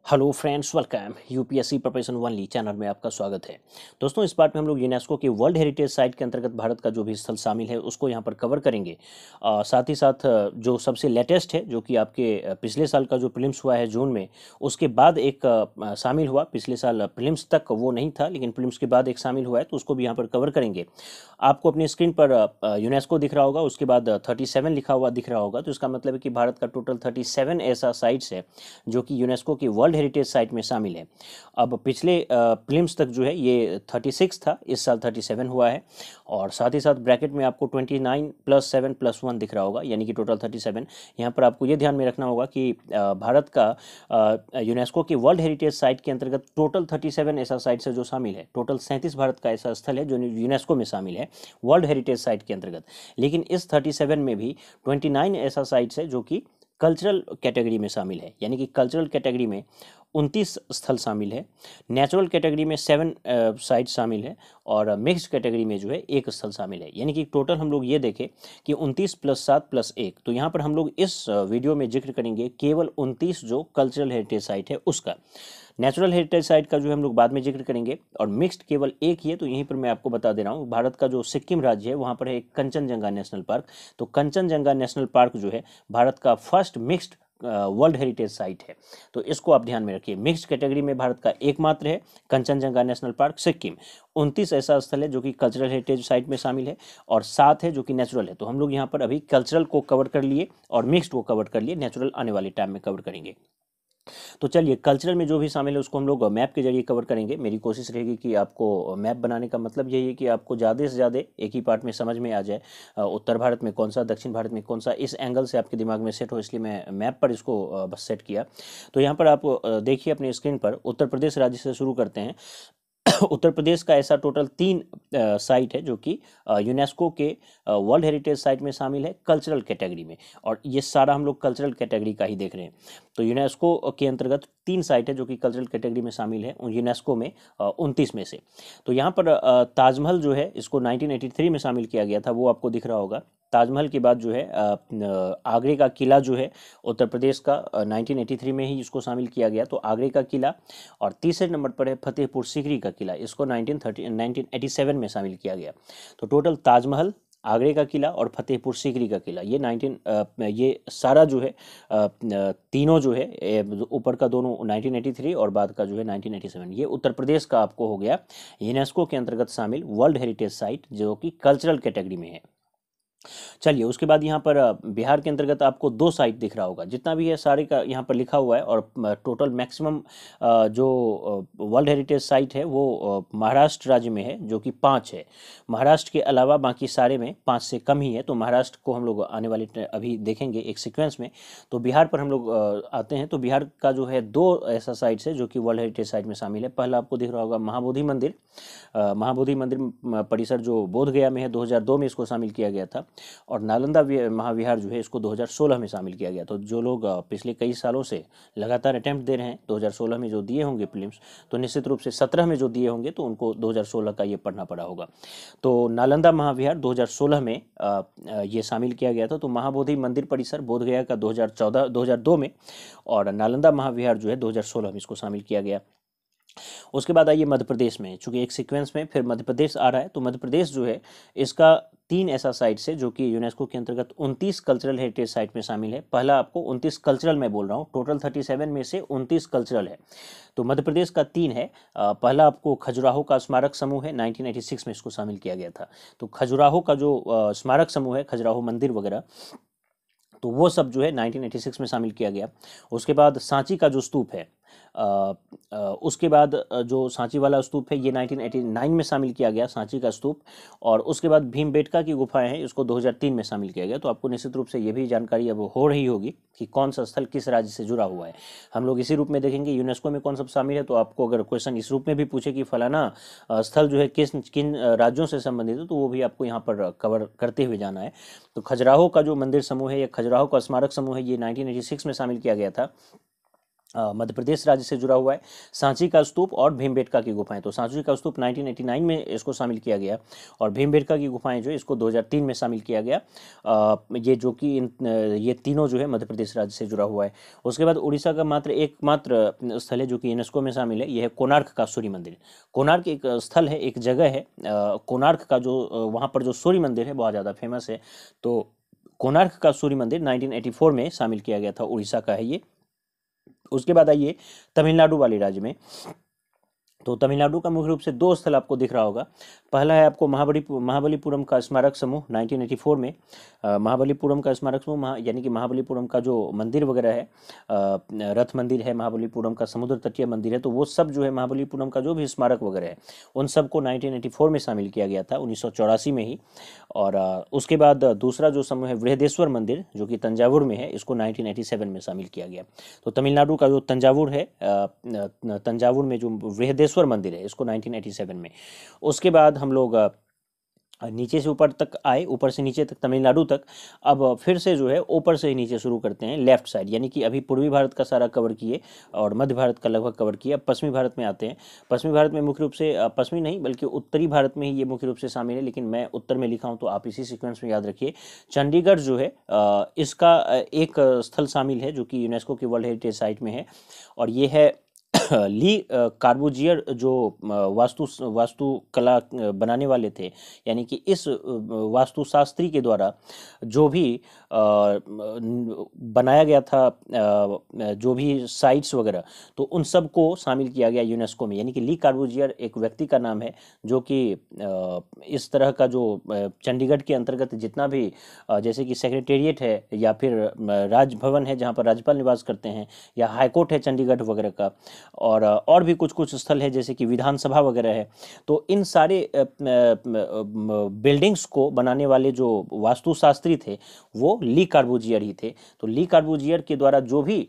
Hello friends, welcome UPSC preparation only channel में आपका स्वागत है। दोस्तों, इस पार्ट में हम लोग यूनेस्को के वर्ल्ड हेरिटेज साइट के अंतर्गत भारत का जो भी स्थल शामिल है उसको यहाँ पर कवर करेंगे। साथ ही साथ जो सबसे लेटेस्ट है, जो कि आपके पिछले साल का जो प्रीलिम्स हुआ है जून में, उसके बाद एक शामिल हुआ। पिछले साल प्रीलिम्स तक वो नहीं था, लेकिन प्रीलिम्स के बाद एक शामिल हुआ है, तो उसको भी यहाँ पर कवर करेंगे। आपको अपनी स्क्रीन पर यूनेस्को दिख रहा होगा, उसके बाद 37 लिखा हुआ दिख रहा होगा, तो इसका मतलब है कि भारत का टोटल 37 ऐसा साइट्स है जो कि यूनेस्को की वर्ल्ड हेरिटेज साइट में शामिल है। अब पिछले प्रीलिम्स तक जो है ये 36 था, इस साल 37 हुआ है। और साथ ही साथ ब्रैकेट में आपको 29 + 7 + 1 दिख रहा होगा, यानी कि टोटल 37। यहाँ पर आपको ये ध्यान में रखना होगा कि भारत का यूनेस्को की वर्ल्ड हेरिटेज साइट के अंतर्गत टोटल 37 ऐसा साइट्स है जो शामिल है। टोटल 37 भारत का ऐसा स्थल है जो यूनेस्को में शामिल है वर्ल्ड हेरिटेज साइट के अंतर्गत। लेकिन इस 37 में भी 29 ऐसा साइट्स है जो कि कल्चरल कैटेगरी में शामिल है, यानी कि कल्चरल कैटेगरी में 29 स्थल शामिल है। नेचुरल कैटेगरी में 7 साइट शामिल है, और मिक्स्ड कैटेगरी में जो है एक स्थल शामिल है। यानी कि टोटल हम लोग ये देखें कि 29 + 7 + 1। तो यहाँ पर हम लोग इस वीडियो में जिक्र करेंगे केवल 29 जो कल्चरल हेरिटेज साइट है उसका। नेचुरल हेरिटेज साइट का जो है हम लोग बाद में जिक्र करेंगे, और मिक्स्ड केवल एक ही है। तो यहीं पर मैं आपको बता दे रहा हूँ, भारत का जो सिक्किम राज्य है वहाँ पर है एक कंचनजंगा नेशनल पार्क। तो कंचनजंगा नेशनल पार्क जो है भारत का first mixed world heritage site है। तो इसको आप ध्यान में रखिए, मिक्स्ड कैटेगरी में भारत का एकमात्र है कंचनजंगा नेशनल पार्क सिक्किम। 29 ऐसा स्थल है जो कि कल्चरल हेरिटेज साइट में शामिल है, और 7 है जो कि नेचुरल है। तो हम लोग यहाँ पर अभी कल्चरल को कवर कर लिए और मिक्स्ड को कवर कर लिए, नेचुरल आने वाले टाइम में कवर करेंगे। तो चलिए, कल्चरल में जो भी शामिल है उसको हम लोग मैप के जरिए कवर करेंगे। मेरी कोशिश रहेगी कि आपको मैप बनाने का मतलब यही है कि आपको ज़्यादा से ज़्यादा एक ही पार्ट में समझ में आ जाए, उत्तर भारत में कौन सा, दक्षिण भारत में कौन सा, इस एंगल से आपके दिमाग में सेट हो, इसलिए मैं मैप पर इसको बस सेट किया। तो यहाँ पर आप देखिए अपनी स्क्रीन पर, उत्तर प्रदेश राज्य से शुरू करते हैं। उत्तर प्रदेश का ऐसा टोटल 3 साइट है जो कि यूनेस्को के वर्ल्ड हेरिटेज साइट में शामिल है कल्चरल कैटेगरी में, और ये सारा हम लोग कल्चरल कैटेगरी का ही देख रहे हैं। तो यूनेस्को के अंतर्गत 3 साइट है जो कि कल्चरल कैटेगरी में शामिल है यूनेस्को में 29 में से। तो यहाँ पर ताजमहल जो है इसको 1983 में शामिल किया गया था, वो आपको दिख रहा होगा। ताजमहल के बाद जो है आगरे का किला जो है उत्तर प्रदेश का 1983 में ही इसको शामिल किया गया, तो आगरे का किला। और तीसरे नंबर पर है फतेहपुर सीकरी का किला, इसको 1987 में शामिल किया गया। तो टोटल ताजमहल, आगरे का किला और फतेहपुर सीकरी का किला, ये सारा जो है तीनों जो है, ऊपर का दोनों 1983 और बाद का जो है 1987, ये उत्तर प्रदेश का आपको हो गया यूनेस्को के अंतर्गत शामिल वर्ल्ड हेरिटेज साइट जो कि कल्चरल कैटेगरी में है। चलिए, उसके बाद यहाँ पर बिहार के अंतर्गत आपको 2 साइट दिख रहा होगा, जितना भी है सारे का यहाँ पर लिखा हुआ है। और टोटल मैक्सिमम जो वर्ल्ड हेरिटेज साइट है वो महाराष्ट्र राज्य में है, जो कि 5 है। महाराष्ट्र के अलावा बाकी सारे में 5 से कम ही है। तो महाराष्ट्र को हम लोग आने वाले अभी देखेंगे एक सीक्वेंस में। तो बिहार पर हम लोग आते हैं। तो बिहार का जो है 2 ऐसा साइट्स है जो कि वर्ल्ड हेरिटेज साइट में शामिल है। पहला आपको दिख रहा होगा महाबोधि मंदिर। महाबोधि मंदिर परिसर जो बोध गया में है, 2002 में इसको शामिल किया गया था। और नालंदा महाविहार जो है इसको 2016 में शामिल किया गया। तो जो लोग पिछले कई सालों से लगातार अटैम्प्ट दे रहे हैं, 2016 में जो दिए होंगे प्रीलिम्स, तो निश्चित रूप से 17 में जो दिए होंगे तो उनको 2016 का ये पढ़ना पड़ा होगा। तो नालंदा महाविहार 2016 में ये शामिल किया गया था। तो महाबोधि मंदिर परिसर बोध गया का 2002 में, और नालंदा महाविहार जो है 2016 में इसको शामिल किया गया। उसके बाद आइए मध्य प्रदेश में, चूंकि एक सीक्वेंस में फिर मध्य प्रदेश आ रहा है। तो मध्य प्रदेश जो है इसका 3 ऐसा साइट्स है जो कि यूनेस्को के अंतर्गत 29 कल्चरल हेरिटेज साइट में शामिल है। पहला आपको 29 कल्चरल मैं बोल रहा हूँ, टोटल 37 में से 29 कल्चरल है। तो मध्य प्रदेश का 3 है। पहला आपको खजुराहो का स्मारक समूह है, 1986 में इसको शामिल किया गया था। तो खजुराहो का जो स्मारक समूह है, खजुराहो मंदिर वगैरह, तो वो सब जो है 1986 में शामिल किया गया। उसके बाद सांची का जो स्तूप है, उसके बाद जो सांची वाला स्तूप है ये 1989 में शामिल किया गया, सांची का स्तूप। और उसके बाद भीमबेटका की गुफाएं हैं, इसको 2003 में शामिल किया गया। तो आपको निश्चित रूप से ये भी जानकारी अब हो रही होगी कि कौन सा स्थल किस राज्य से जुड़ा हुआ है। हम लोग इसी रूप में देखेंगे यूनेस्को में कौन सब शामिल है। तो आपको अगर क्वेश्चन इस रूप में भी पूछे कि फलाना स्थल जो है किन राज्यों से संबंधित है, तो वो भी आपको यहाँ पर कवर करते हुए जाना है। तो खजुराहो का जो मंदिर समूह है या खजुराहो का स्मारक समूह है, ये 1986 में शामिल किया गया था। मध्य प्रदेश राज्य से जुड़ा हुआ है। सांची का स्तूप और भीमबेटका की गुफाएं, तो सांची का स्तूप 1989 में इसको शामिल किया गया और भीमबेटका की गुफाएं जो इसको 2003 में शामिल किया गया। ये जो कि ये तीनों जो है मध्य प्रदेश राज्य से जुड़ा हुआ है। उसके बाद उड़ीसा का एकमात्र स्थल है जो कि यूनेस्को में शामिल है, यह है कोणार्क का सूर्य मंदिर। कोणार्क एक स्थल है, एक जगह है, कोणार्क का जो वहाँ पर जो सूर्य मंदिर है बहुत ज़्यादा फेमस है। तो कोणार्क का सूर्य मंदिर 1984 में शामिल किया गया था, उड़ीसा का है ये। उसके बाद आइए तमिलनाडु वाले राज्य में। तो तमिलनाडु का मुख्य रूप से दो स्थल आपको दिख रहा होगा। पहला है आपको महाबलीपुरम का स्मारक समूह 1984 में। महाबलीपुरम का स्मारक समूह यानी कि महाबलीपुरम का जो मंदिर वगैरह है, रथ मंदिर है, महाबलीपुरम का समुद्र तटीय मंदिर है, तो वो सब जो है महाबलीपुरम का जो भी स्मारक वगैरह है उन सबको 1984 में शामिल किया गया था, 1984 में ही। और उसके बाद दूसरा जो समूह है बृहदेश्वर मंदिर जो कि तंजावुर में है, इसको 1987 में शामिल किया गया। तो तमिलनाडु का जो तंजावुर है, तंजावुर में जो बृहदेश्वर मंदिर है, इसको 1987 में। उसके बाद हम लोग नीचे से ऊपर तक आए, ऊपर से नीचे तक तमिलनाडु तक। अब फिर से जो है ऊपर से ही नीचे शुरू करते हैं, लेफ्ट साइड, यानी कि अभी पूर्वी भारत का सारा कवर किए और मध्य भारत का लगभग कवर किया। अब पश्चिमी भारत में आते हैं। पश्चिमी भारत में मुख्य रूप से पश्चिमी नहीं बल्कि उत्तरी भारत में ही ये मुख्य रूप से शामिल है, लेकिन मैं उत्तर में लिखा हूँ तो आप इसी सीक्वेंस में याद रखिए। चंडीगढ़ जो है इसका एक स्थल शामिल है जो कि यूनेस्को की वर्ल्ड हेरिटेज साइट में है, और ये है ली कार्बूजियर, जो वास्तुकला बनाने वाले थे, यानी कि इस वास्तुशास्त्री के द्वारा जो भी बनाया गया था, जो भी साइट्स वगैरह, तो उन सब को शामिल किया गया यूनेस्को में। यानी कि ली कार्बूजियर एक व्यक्ति का नाम है जो कि इस तरह का जो चंडीगढ़ के अंतर्गत जितना भी जैसे कि सेक्रेटेरिएट है या फिर राजभवन है जहाँ पर राज्यपाल निवास करते हैं, या हाईकोर्ट है चंडीगढ़ वगैरह का, और भी कुछ स्थल है जैसे कि विधानसभा वगैरह है, तो इन सारे बिल्डिंग्स को बनाने वाले जो वास्तुशास्त्री थे वो ली कार्बूजियर ही थे। तो ली कार्बूजियर के द्वारा जो भी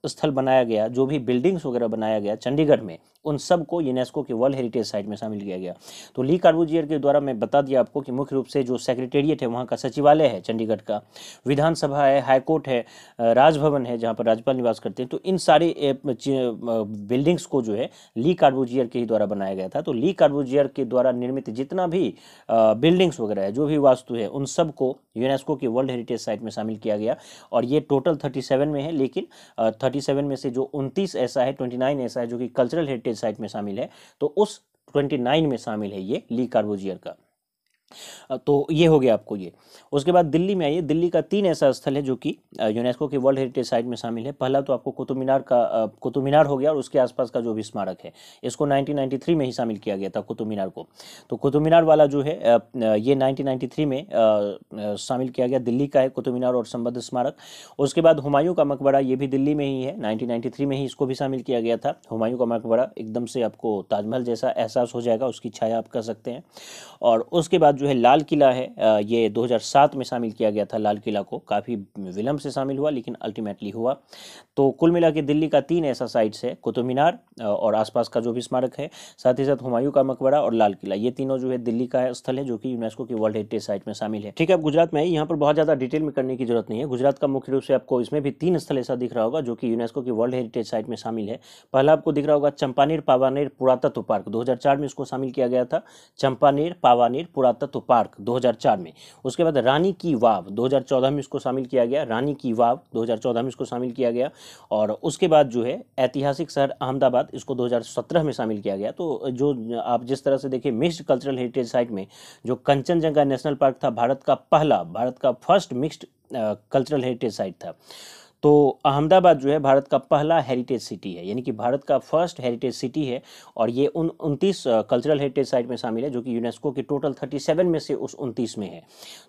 स्थल बनाया गया, जो भी बिल्डिंग्स वगैरह बनाया गया चंडीगढ़ में, उन सब को यूनेस्को के वर्ल्ड हेरिटेज साइट में शामिल किया गया। तो ली कार्बूजियर के द्वारा मैं बता दिया आपको कि मुख्य रूप से जो सेक्रेटेरिएट है वहाँ का सचिवालय है चंडीगढ़ का, विधानसभा है, हाईकोर्ट है, राजभवन है जहाँ पर राज्यपाल निवास करते हैं, तो इन सारे बिल्डिंग्स को जो है ली कार्बूजियर के ही द्वारा बनाया गया था। तो ली कार्बूजियर के द्वारा निर्मित जितना भी बिल्डिंग्स वगैरह है, जो भी वास्तु है, उन सब को यूनेस्को की वर्ल्ड हेरिटेज साइट में शामिल किया गया। और ये टोटल 37 में है, लेकिन 37 में से जो 29 ऐसा है, 29 ऐसा है जो कि कल्चरल हेरिटेज साइट में शामिल है, तो उस 29 में शामिल है ये ली कार्बूजियर का। तो ये हो गया आपको ये। उसके बाद दिल्ली में आइए। दिल्ली का 3 ऐसा स्थल है जो कि यूनेस्को के वर्ल्ड हेरिटेज साइट में शामिल है। पहला तो आपको कुतुब मीनार हो गया और उसके आसपास का जो भी स्मारक है, इसको 1993 में ही शामिल किया गया था कुतुब मीनार को। तो कुतुब मीनार वाला जो है ये 1993 में शामिल किया गया, दिल्ली का है कुतुब मीनार और संबद्ध स्मारक। उसके बाद हुमायूं का मकबरा, ये भी दिल्ली में ही है, 1993 में ही इसको भी शामिल किया गया था। हुमायूं का मकबरा एकदम से आपको ताजमहल जैसा एहसास हो जाएगा, उसकी छाया आप कह सकते हैं। और उसके बाद जो है लाल किला है, ये 2007 में शामिल किया गया था। लाल किला को काफ़ी विलंब से शामिल हुआ लेकिन अल्टीमेटली हुआ। तो कुल मिला के दिल्ली का 3 ऐसा साइट्स है, कुतुब मीनार और आसपास का जो भी स्मारक है, साथ ही साथ हुमायूं का मकबरा और लाल किला, ये तीनों जो है दिल्ली का स्थल है जो कि यूनेस्को की वर्ल्ड हेरिटेज साइट में शामिल है। ठीक है, अब गुजरात में है। यहाँ पर बहुत ज़्यादा डिटेल में करने की जरूरत नहीं है। गुजरात का मुख्य रूप से आपको इसमें भी 3 स्थल ऐसा दिख रहा होगा जो कि यूनेस्को की वर्ल्ड हेरिटेज साइट में शामिल है। पहला आपको दिख रहा होगा चंपानेर पावानेर पुरातत्व पार्क, 2004 में इसको शामिल किया गया था, चंपानेर पावानेर पुरातत्व पार्क 2004 में। उसके बाद रानी की वाव 2014 में इसको शामिल किया गया, रानी की वाव 2014 में इसको शामिल किया गया। और उसके बाद जो है ऐतिहासिक शहर अहमदाबाद, इसको 2017 में शामिल किया गया। तो जो आप जिस तरह से देखिए मिक्स्ड कल्चरल हेरिटेज साइट में जो कंचनजंगा नेशनल पार्क था, भारत का first mixed cultural heritage site था। तो अहमदाबाद जो है भारत का पहला हेरिटेज सिटी है, यानी कि भारत का फर्स्ट हेरिटेज सिटी है। और ये 29 कल्चरल हेरिटेज साइट में शामिल है जो कि यूनेस्को के टोटल 37 में से उस 29 में है।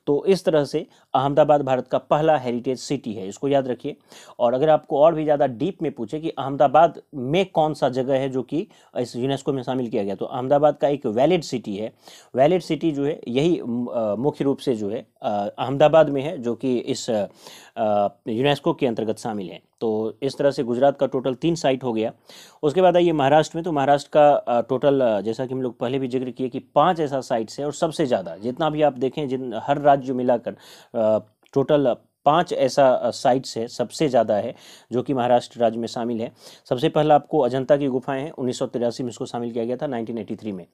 तो इस तरह से अहमदाबाद भारत का पहला हेरिटेज सिटी है, इसको याद रखिए। और अगर आपको और भी ज़्यादा डीप में पूछे कि अहमदाबाद में कौन सा जगह है जो कि इस यूनेस्को में शामिल किया गया, तो अहमदाबाद का एक वैलिड सिटी है। वैलिड सिटी जो है यही मुख्य रूप से जो है अहमदाबाद में है, जो कि इस यूनेस्को के अंतर्गत शामिल है। तो इस तरह से गुजरात का टोटल 3 साइट हो गया। उसके बाद आइए महाराष्ट्र में। तो महाराष्ट्र का टोटल जैसा कि हम लोग पहले भी जिक्र किए कि 5 ऐसा साइट्स है, और सबसे ज़्यादा जितना भी आप देखें हर राज्य मिलाकर टोटल 5 ऐसा साइट्स है, सबसे ज़्यादा है, जो कि महाराष्ट्र राज्य में शामिल है। सबसे पहला आपको अजंता की गुफाएं हैं, 1983 में इसको शामिल किया गया था, 1983 में।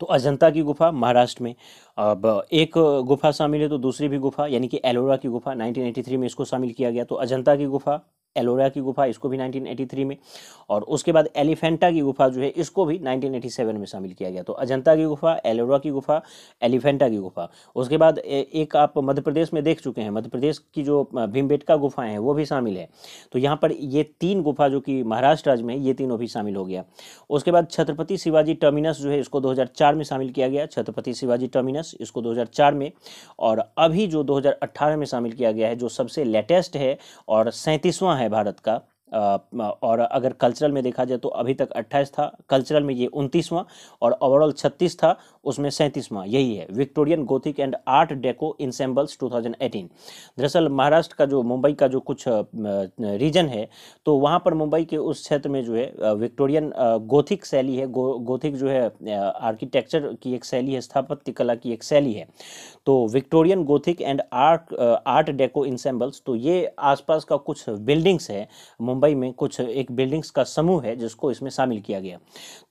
तो अजंता की गुफा महाराष्ट्र में। अब एक गुफा शामिल है तो दूसरी भी गुफा यानी कि एलोरा की गुफा 1983 में इसको शामिल किया गया। तो अजंता की गुफा, एलोरा की गुफा, इसको भी 1983 में। और उसके बाद एलिफेंटा की गुफा जो है इसको भी 1987 में शामिल किया गया। तो अजंता की गुफा, एलोरा की गुफा, एलिफेंटा की गुफा। उसके बाद एक आप मध्य प्रदेश में देख चुके हैं, मध्य प्रदेश की जो भीमबेटका गुफाएं हैं वो भी शामिल है। तो यहाँ पर ये 3 गुफा जो कि महाराष्ट्र राज्य में है, ये तीनों भी शामिल हो गया। उसके बाद छत्रपति शिवाजी टर्मिनस जो है इसको 2004 में शामिल किया गया, छत्रपति शिवाजी टर्मिनस, इसको 2004 में। और अभी जो 2018 में शामिल किया गया है, जो सबसे लेटेस्ट है और 37वां है भारत का। और अगर कल्चरल में देखा जाए तो अभी तक 28 था, कल्चरल में ये 29वां, और ओवरऑल 36 था, उसमें 37वां यही है, Victorian Gothic and Art Deco ensembles 2018। दरअसल महाराष्ट्र का जो मुंबई का जो कुछ रीजन है, तो वहाँ पर मुंबई के उस क्षेत्र में जो है विक्टोरियन गोथिक शैली है, गोथिक जो है आर्किटेक्चर की एक शैली है, स्थापत्य कला की एक शैली है। तो Victorian Gothic and Art Deco ensembles, तो ये आसपास का कुछ बिल्डिंग्स है मुंबई में, कुछ एक बिल्डिंग्स का समूह है जिसको इसमें शामिल किया गया।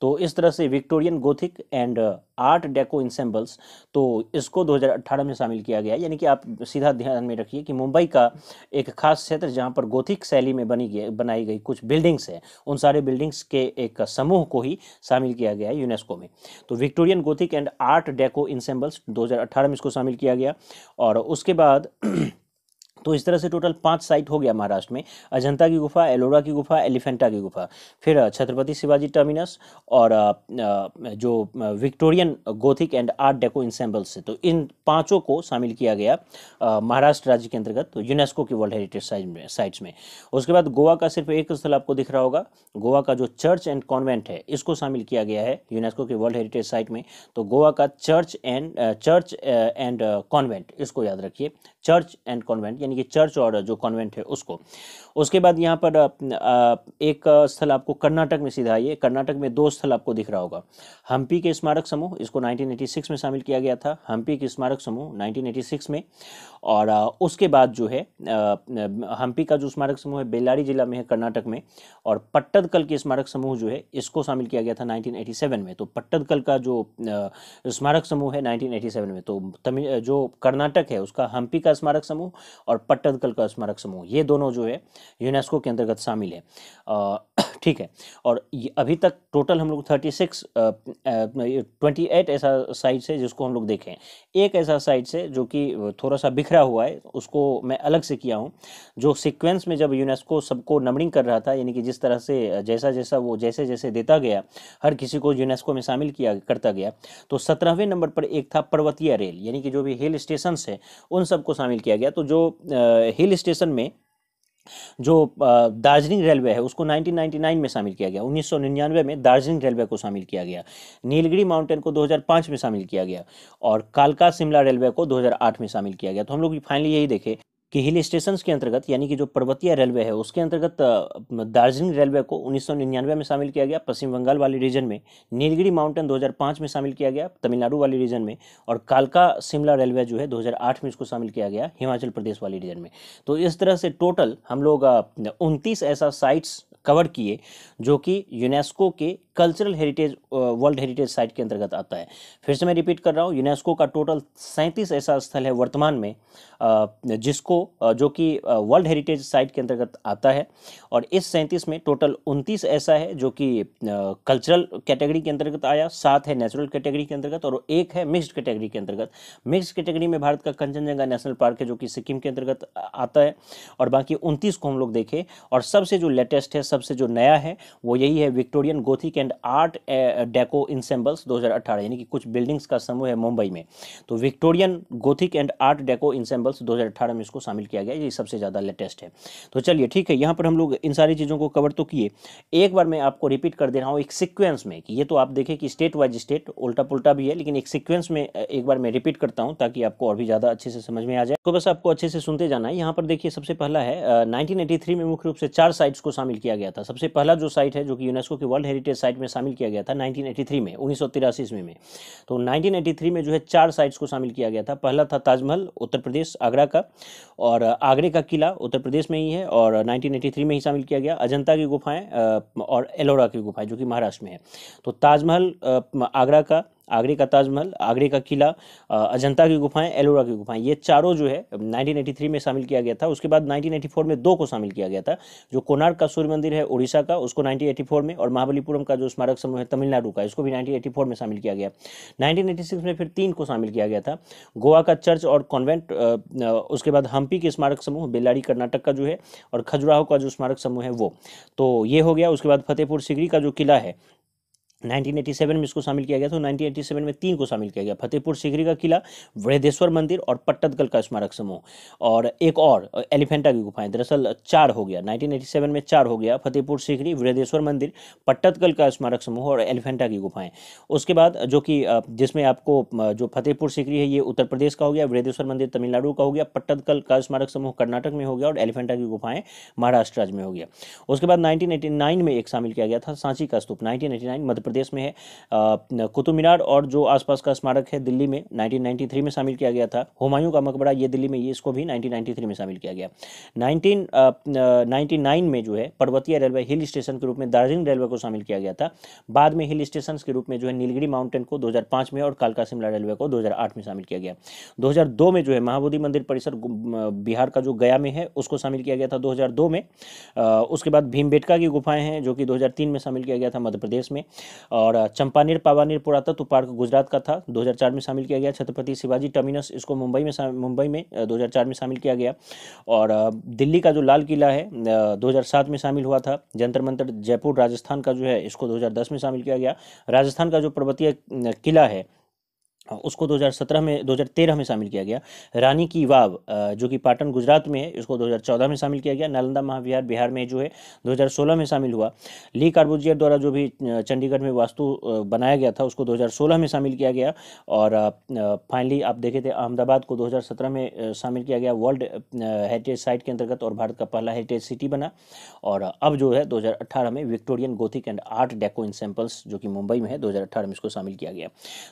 तो इस तरह से Victorian Gothic and Art Deco ensembles, तो इसको 2018 में शामिल किया गया। यानी कि आप सीधा ध्यान में रखिए कि मुंबई का एक खास क्षेत्र जहां पर गोथिक शैली में बनाई गई कुछ बिल्डिंग्स है, उन सारे बिल्डिंग्स के एक समूह को ही शामिल किया गया है यूनेस्को में। तो Victorian Gothic and Art Deco ensembles 2018 में इसको शामिल किया गया। और उसके बाद तो इस तरह से टोटल 5 साइट हो गया महाराष्ट्र में, अजंता की गुफा, एलोरा की गुफा, एलिफेंटा की गुफा, फिर छत्रपति शिवाजी टर्मिनस, और जो Victorian Gothic and Art Deco ensembles है। तो इन 5 को शामिल किया गया महाराष्ट्र राज्य के अंतर्गत तो यूनेस्को की वर्ल्ड हेरिटेज साइट्स में। उसके बाद गोवा का सिर्फ एक स्थल आपको दिख रहा होगा, गोवा का जो चर्च एंड कॉन्वेंट है इसको शामिल किया गया है यूनेस्को की वर्ल्ड हेरिटेज साइट में। तो गोवा का चर्च एंड कॉन्वेंट, इसको याद रखिए, चर्च एंड कॉन्वेंट, यानी कि चर्च और जो कॉन्वेंट है उसको। उसके बाद यहाँ पर एक स्थल आपको कर्नाटक में, सीधा आइए, कर्नाटक में 2 स्थल आपको दिख रहा होगा। हम्पी के स्मारक समूह, इसको 1986 में शामिल किया गया था, हम्पी के स्मारक समूह 1986 में। और उसके बाद जो है हम्पी का जो स्मारक समूह है बेल्लारी जिला में है कर्नाटक में। और पट्टदकल के स्मारक समूह जो है इसको शामिल किया गया था 1987 में। तो पट्टदकल का जो स्मारक समूह है 1987 में, तो जो कर्नाटक है उसका हम्पी का स्मारक समूह और पट्टदकल का स्मारक समूह, ये दोनों जो है यूनेस्को के अंतर्गत शामिल है। ठीक है। और अभी तक टोटल हम लोग 28 ऐसा साइट्स है जिसको हम लोग देखें। एक ऐसा साइट्स है जो कि थोड़ा सा बिखरा हुआ है, उसको मैं अलग से किया हूँ। जो सीक्वेंस में जब यूनेस्को सबको नंबरिंग कर रहा था, यानी कि जिस तरह से जैसा जैसा वो जैसे जैसे देता गया, हर किसी को यूनेस्को में शामिल किया करता गया, तो 17वें नंबर पर एक था पर्वतीय रेल, यानी कि जो भी हिल स्टेशंस है उन सबको शामिल किया गया। तो जो हिल स्टेशन में जो दार्जिलिंग रेलवे है उसको 1999 में शामिल किया गया, 1999 में दार्जिलिंग रेलवे को शामिल किया गया। नीलगिरी माउंटेन को 2005 में शामिल किया गया और कालका शिमला रेलवे को 2008 में शामिल किया गया। तो हम लोग फाइनली यही देखे कि हिल स्टेशंस के अंतर्गत, यानी कि जो पर्वतीय रेलवे है उसके अंतर्गत दार्जिलिंग रेलवे को 1999 में शामिल किया गया पश्चिम बंगाल वाले रीजन में, नीलगिरी माउंटेन 2005 में शामिल किया गया तमिलनाडु वाले रीजन में, और कालका शिमला रेलवे जो है 2008 में इसको शामिल किया गया हिमाचल प्रदेश वाले रीजन में। तो इस तरह से टोटल हम लोग 29 ऐसा साइट्स कवर किए जो कि यूनेस्को के cultural heritage world heritage site के अंतर्गत आता है। फिर से मैं रिपीट कर रहा हूँ, यूनेस्को का टोटल 37 ऐसा स्थल है वर्तमान में जिसको जो कि वर्ल्ड हेरिटेज साइट के अंतर्गत आता है। और इस 37 में टोटल 29 ऐसा है जो कि कल्चरल कैटेगरी के अंतर्गत आया, 7 है नेचुरल कैटेगरी के अंतर्गत और 1 है मिक्स्ड कैटेगरी के अंतर्गत। मिक्स्ड कैटेगरी में भारत का कंचनजंगा नेशनल पार्क है जो कि सिक्किम के अंतर्गत आता है, और बाकी 29 को हम लोग देखें। और सबसे जो लेटेस्ट है, सबसे जो नया है वो यही है, Victorian Gothic and Art Deco ensembles 2018, यानी कि कुछ बिल्डिंग्स का समूह है मुंबई में। तो Victorian Gothic and Art Deco ensembles 2018 में इसको शामिल किया गया, ये सबसे ज़्यादा लेटेस्ट है। तो चलिए ठीक है, यहाँ पर हम लोग इन सारी चीज़ों को कवर तो किए। एक बार मैं आपको रिपीट कर दे रहा हूँ एक सीक्वेंस में, कि ये तो आप देखें कि स्टेट वाइज स्टेट उल्टा पुल्टा भी है, लेकिन एक सीक्वेंस में एक बार मैं रिपीट करता हूँ ताकि आपको और भी ज़्यादा अच्छे से समझ में आ जाए। तो बस आपको अच्छे से सुनते जाना है। यहाँ पर देखिए सबसे पहला है 1983 में मुख्य रूप से 4 साइट्स को शामिल किया गया था। सबसे पहला जो साइट है जो कि यूनेस्को की वर्ल्ड हेरिटेज साइट साइट में शामिल किया गया था 1983 में, 1983 ईस्वी में। तो 1983 में जो है 4 साइट्स को शामिल किया गया था। पहला था ताजमहल, उत्तर प्रदेश, आगरा का, और आगरे का किला उत्तर प्रदेश में ही है और 1983 में ही शामिल किया गया। अजंता की गुफाएं और एलोरा की गुफाएं जो कि महाराष्ट्र में है। तो ताजमहल आगरा का, आगरे का ताजमहल, आगरे का किला, अजंता की गुफाएं, एलोरा की गुफाएं, ये चारों जो है 1983 में शामिल किया गया था। उसके बाद 1984 में 2 को शामिल किया गया था, जो कोणार्क का सूर्य मंदिर है उड़ीसा का, उसको 1984 में, और महाबलीपुरम का जो स्मारक समूह है तमिलनाडु का, इसको भी 1984 में शामिल किया गया। 1986 में फिर 3 को शामिल किया गया था, गोवा का चर्च और कॉन्वेंट, उसके बाद हम्पी के स्मारक समूह बेल्लारी कर्नाटक का जो है, और खजुराहो का जो स्मारक समूह है वो। तो ये हो गया। उसके बाद फतेहपुर सीकरी का जो किला है 1987 में इसको शामिल किया गया। तो 1987 में 3 को शामिल किया गया, फतेहपुर सीकरी का किला, बृहदेश्वर मंदिर और पट्टदकल का स्मारक समूह, और एक और एलिफेंटा की गुफाएं। दरअसल 4 हो गया, 1987 में 4 हो गया, फतेहपुर सीकरी, बृहदेश्वर मंदिर, पट्टदकल का स्मारक समूह और एलिफेंटा की गुफाएं। उसके बाद जो कि जिसमें आपको जो फतेहपुर सीकरी है ये उत्तर प्रदेश का हो गया, बृहदेश्वर मंदिर तमिलनाडु का हो गया, पट्टदकल का स्मारक समूह कर्नाटक में हो गया और एलिफेंटा की गुफाएं महाराष्ट्र राज्य में हो गया। उसके बाद 1989 में एक शामिल किया गया था, सांची का स्तूप, 1989 मध्य प्रदेश में है। कुतुब मीनार और जो आसपास का स्मारक है दिल्ली में 1993 में शामिल किया गया था। हुमायूं का मकबरा ये दिल्ली में, ये इसको भी 1993 में शामिल किया गया। 1999 में जो है पर्वतीय रेलवे हिल स्टेशन के रूप में दार्जिलिंग रेलवे को शामिल किया गया था। बाद में हिल स्टेशन के रूप में जो है नीलगिरी माउंटेन को 2005 में और कालका शिमला रेलवे को 2008 में शामिल किया गया। 2002 में जो है महाबोधि मंदिर परिसर बिहार का जो गया में है उसको शामिल किया गया था 2002 में। उसके बाद भीमबेटका की गुफाएं हैं जो कि 2003 में शामिल किया गया था मध्य प्रदेश में। और चंपानेर पावानेर पुरातत्व पार्क गुजरात का था, 2004 में शामिल किया गया। छत्रपति शिवाजी टर्मिनस, इसको मुंबई में 2004 में शामिल किया गया। और दिल्ली का जो लाल किला है 2007 में शामिल हुआ था। जंतर मंतर जयपुर राजस्थान का जो है इसको 2010 में शामिल किया गया। राजस्थान का जो पर्वतीय किला है उसको 2013 में शामिल किया गया। रानी की वाव जो कि पाटन गुजरात में है, इसको 2014 में शामिल किया गया। नालंदा महाविहार बिहार में जो है 2016 में शामिल हुआ। ली कार्बूजियर द्वारा जो भी चंडीगढ़ में वास्तु बनाया गया था उसको 2016 में शामिल किया गया। और फाइनली आप देखे थे अहमदाबाद को 2017 में शामिल किया गया वर्ल्ड हेरिटेज साइट के अंतर्गत और भारत का पहला हेरिटेज सिटी बना। और अब जो है 2018 में Victorian Gothic and Art Deco ensembles जो कि मुंबई में है 2018 में इसको शामिल किया गया।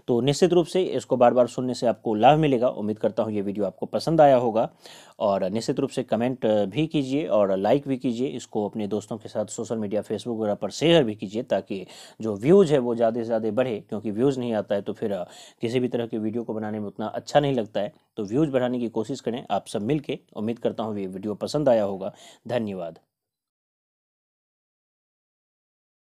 तो निश्चित रूप से इसको बार बार सुनने से आपको लाभ मिलेगा। उम्मीद करता हूँ ये वीडियो आपको पसंद आया होगा और निश्चित रूप से कमेंट भी कीजिए और लाइक भी कीजिए। इसको अपने दोस्तों के साथ सोशल मीडिया फेसबुक वगैरह पर शेयर भी कीजिए ताकि जो व्यूज़ है वो ज़्यादा से ज़्यादा बढ़े, क्योंकि व्यूज़ नहीं आता है तो फिर किसी भी तरह की वीडियो को बनाने में उतना अच्छा नहीं लगता है। तो व्यूज़ बढ़ाने की कोशिश करें आप सब मिल के। उम्मीद करता हूँ ये वीडियो पसंद आया होगा। धन्यवाद।